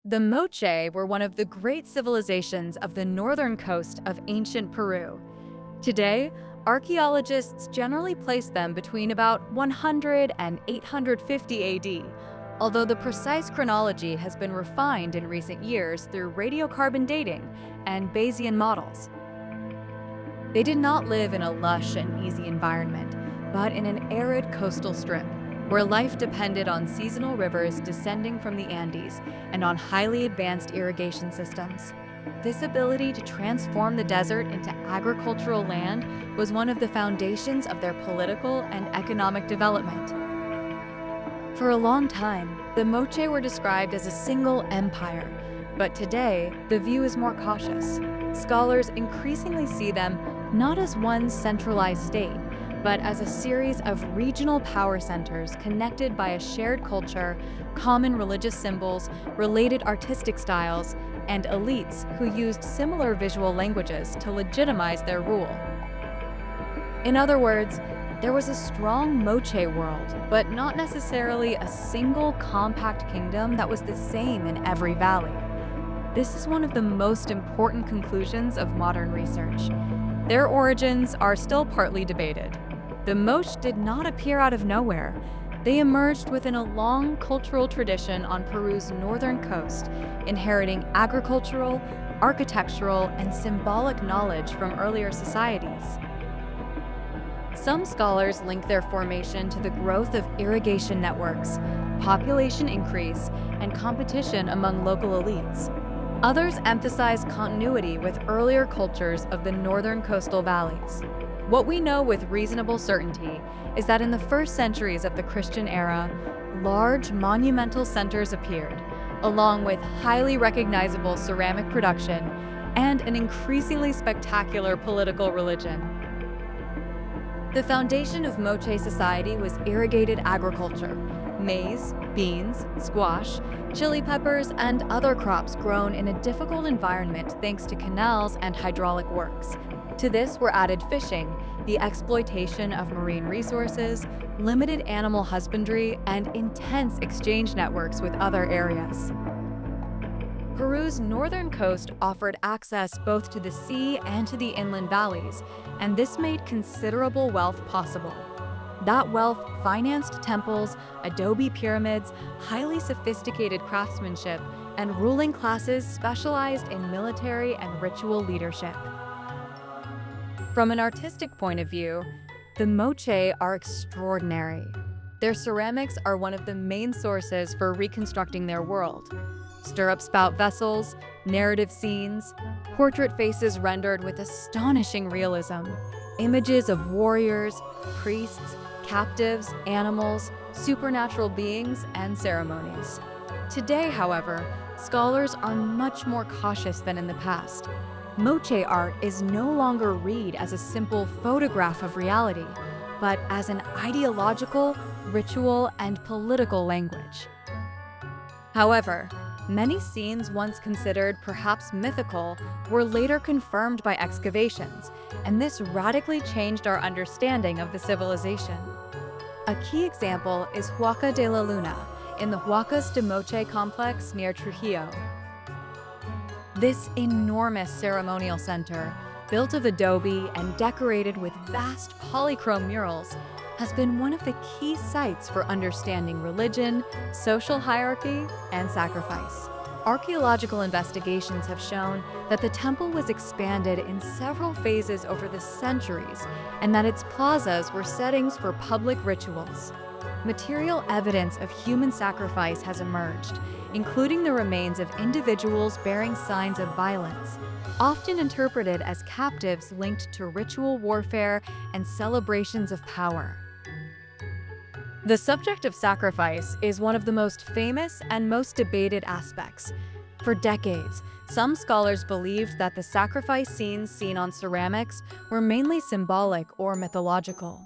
The Moche were one of the great civilizations of the northern coast of ancient Peru. Today, archaeologists generally place them between about 100 and 850 AD, although the precise chronology has been refined in recent years through radiocarbon dating and Bayesian models. They did not live in a lush and easy environment, but in an arid coastal strip, where life depended on seasonal rivers descending from the Andes and on highly advanced irrigation systems. This ability to transform the desert into agricultural land was one of the foundations of their political and economic development. For a long time, the Moche were described as a single empire, but today, the view is more cautious. Scholars increasingly see them not as one centralized state, but as a series of regional power centers connected by a shared culture, common religious symbols, related artistic styles, and elites who used similar visual languages to legitimize their rule. In other words, there was a strong Moche world, but not necessarily a single compact kingdom that was the same in every valley. This is one of the most important conclusions of modern research. Their origins are still partly debated. The Moche did not appear out of nowhere. They emerged within a long cultural tradition on Peru's northern coast, inheriting agricultural, architectural, and symbolic knowledge from earlier societies. Some scholars link their formation to the growth of irrigation networks, population increase, and competition among local elites. Others emphasize continuity with earlier cultures of the northern coastal valleys. What we know with reasonable certainty is that in the first centuries of the Christian era, large monumental centers appeared, along with highly recognizable ceramic production and an increasingly spectacular political religion. The foundation of Moche society was irrigated agriculture: maize, beans, squash, chili peppers, and other crops grown in a difficult environment thanks to canals and hydraulic works. To this were added fishing, the exploitation of marine resources, limited animal husbandry, and intense exchange networks with other areas. Peru's northern coast offered access both to the sea and to the inland valleys, and this made considerable wealth possible. That wealth financed temples, adobe pyramids, highly sophisticated craftsmanship, and ruling classes specialized in military and ritual leadership. From an artistic point of view, the Moche are extraordinary. Their ceramics are one of the main sources for reconstructing their world. Stirrup spout vessels, narrative scenes, portrait faces rendered with astonishing realism, images of warriors, priests, captives, animals, supernatural beings, and ceremonies. Today, however, scholars are much more cautious than in the past. Moche art is no longer read as a simple photograph of reality, but as an ideological, ritual, and political language. However, many scenes once considered perhaps mythical were later confirmed by excavations, and this radically changed our understanding of the civilization. A key example is Huaca de la Luna in the Huacas de Moche complex near Trujillo. This enormous ceremonial center, built of adobe and decorated with vast polychrome murals, has been one of the key sites for understanding religion, social hierarchy, and sacrifice. Archaeological investigations have shown that the temple was expanded in several phases over the centuries, and that its plazas were settings for public rituals. Material evidence of human sacrifice has emerged, including the remains of individuals bearing signs of violence, often interpreted as captives linked to ritual warfare and celebrations of power. The subject of sacrifice is one of the most famous and most debated aspects. For decades, some scholars believed that the sacrifice scenes seen on ceramics were mainly symbolic or mythological.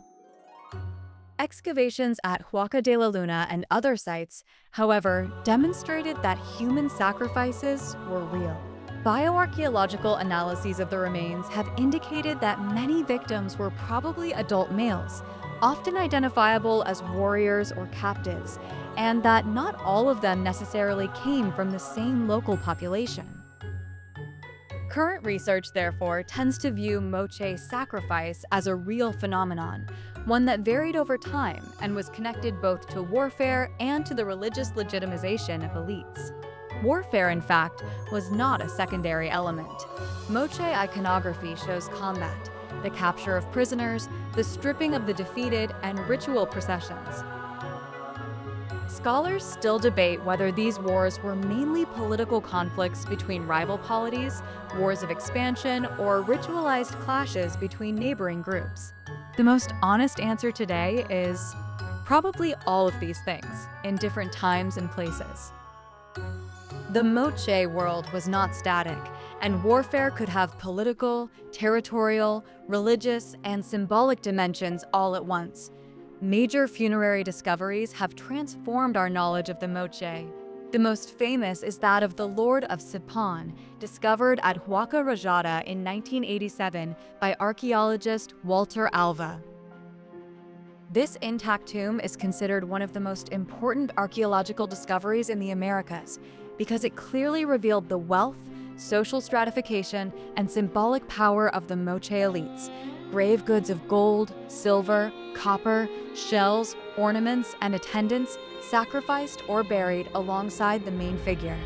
Excavations at Huaca de la Luna and other sites, however, demonstrated that human sacrifices were real. Bioarchaeological analyses of the remains have indicated that many victims were probably adult males, often identifiable as warriors or captives, and that not all of them necessarily came from the same local population. Current research, therefore, tends to view Moche sacrifice as a real phenomenon, one that varied over time and was connected both to warfare and to the religious legitimization of elites. Warfare, in fact, was not a secondary element. Moche iconography shows combat, the capture of prisoners, the stripping of the defeated, and ritual processions. Scholars still debate whether these wars were mainly political conflicts between rival polities, wars of expansion, or ritualized clashes between neighboring groups. The most honest answer today is probably all of these things, in different times and places. The Moche world was not static, and warfare could have political, territorial, religious, and symbolic dimensions all at once. Major funerary discoveries have transformed our knowledge of the Moche. The most famous is that of the Lord of Sipan, discovered at Huaca Rajada in 1987 by archaeologist Walter Alva. This intact tomb is considered one of the most important archaeological discoveries in the Americas because it clearly revealed the wealth, social stratification, and symbolic power of the Moche elites. Grave goods of gold, silver, copper, shells, ornaments, and attendants sacrificed or buried alongside the main figure.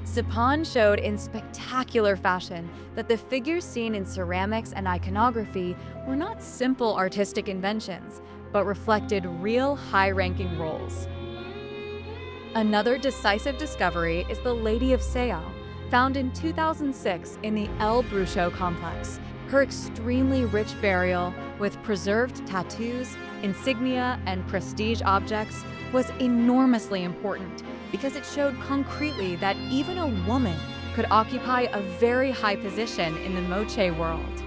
Sipan showed in spectacular fashion that the figures seen in ceramics and iconography were not simple artistic inventions, but reflected real high-ranking roles. Another decisive discovery is the Lady of Sao, found in 2006 in the El Brucho complex. Her extremely rich burial, with preserved tattoos, insignia, and prestige objects, was enormously important because it showed concretely that even a woman could occupy a very high position in the Moche world.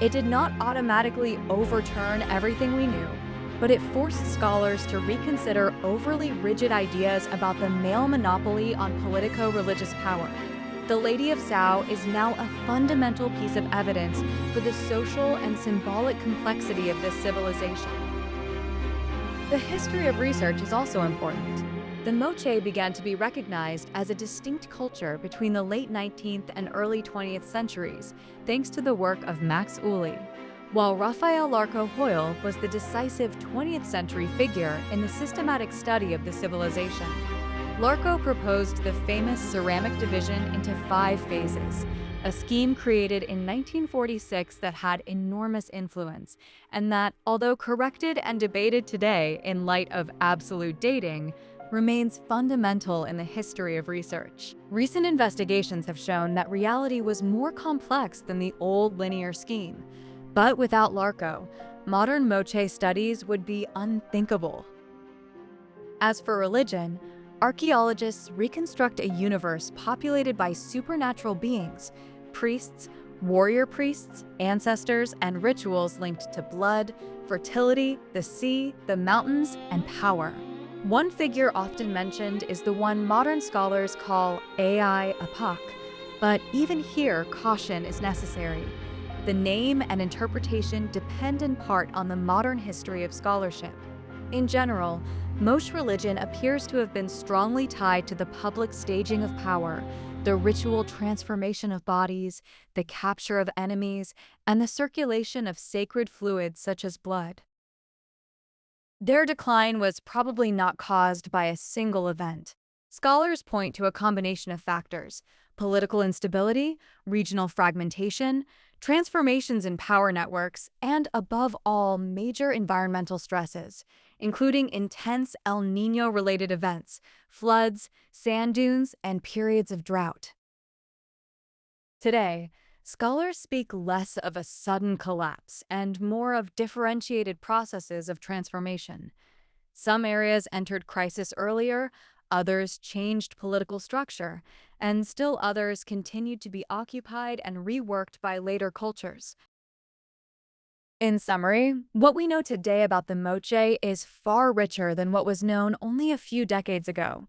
It did not automatically overturn everything we knew, but it forced scholars to reconsider overly rigid ideas about the male monopoly on politico-religious power. The Lady of Sao is now a fundamental piece of evidence for the social and symbolic complexity of this civilization. The history of research is also important. The Moche began to be recognized as a distinct culture between the late 19th and early 20th centuries, thanks to the work of Max Uli, while Raphael Larco Hoyle was the decisive 20th century figure in the systematic study of the civilization. Larco proposed the famous ceramic division into 5 phases, a scheme created in 1946 that had enormous influence, and that, although corrected and debated today in light of absolute dating, remains fundamental in the history of research. Recent investigations have shown that reality was more complex than the old linear scheme. But without Larco, modern Moche studies would be unthinkable. As for religion, archaeologists reconstruct a universe populated by supernatural beings, priests, warrior priests, ancestors, and rituals linked to blood, fertility, the sea, the mountains, and power. One figure often mentioned is the one modern scholars call Ai Apak, but even here caution is necessary. The name and interpretation depend in part on the modern history of scholarship. In general, Moche religion appears to have been strongly tied to the public staging of power, the ritual transformation of bodies, the capture of enemies, and the circulation of sacred fluids such as blood. Their decline was probably not caused by a single event. Scholars point to a combination of factors: political instability, regional fragmentation, transformations in power networks, and above all, major environmental stresses, including intense El Niño-related events, floods, sand dunes, and periods of drought. Today, scholars speak less of a sudden collapse and more of differentiated processes of transformation. Some areas entered crisis earlier, others changed political structure, and still others continued to be occupied and reworked by later cultures. In summary, what we know today about the Moche is far richer than what was known only a few decades ago.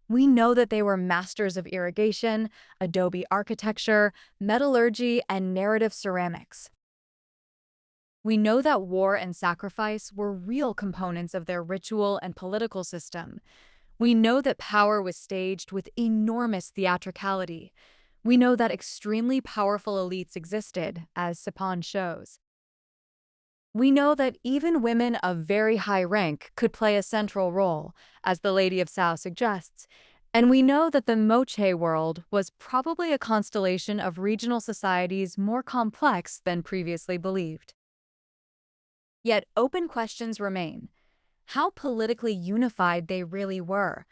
We know that they were masters of irrigation, adobe architecture, metallurgy, and narrative ceramics. We know that war and sacrifice were real components of their ritual and political system. We know that power was staged with enormous theatricality. We know that extremely powerful elites existed, as Sapan shows. We know that even women of very high rank could play a central role, as the Lady of Sao suggests, and we know that the Moche world was probably a constellation of regional societies more complex than previously believed. Yet open questions remain. How politically unified they really were,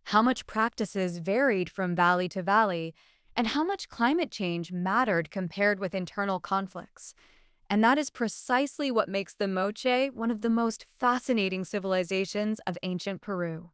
how much practices varied from valley to valley, and how much climate change mattered compared with internal conflicts. And that is precisely what makes the Moche one of the most fascinating civilizations of ancient Peru.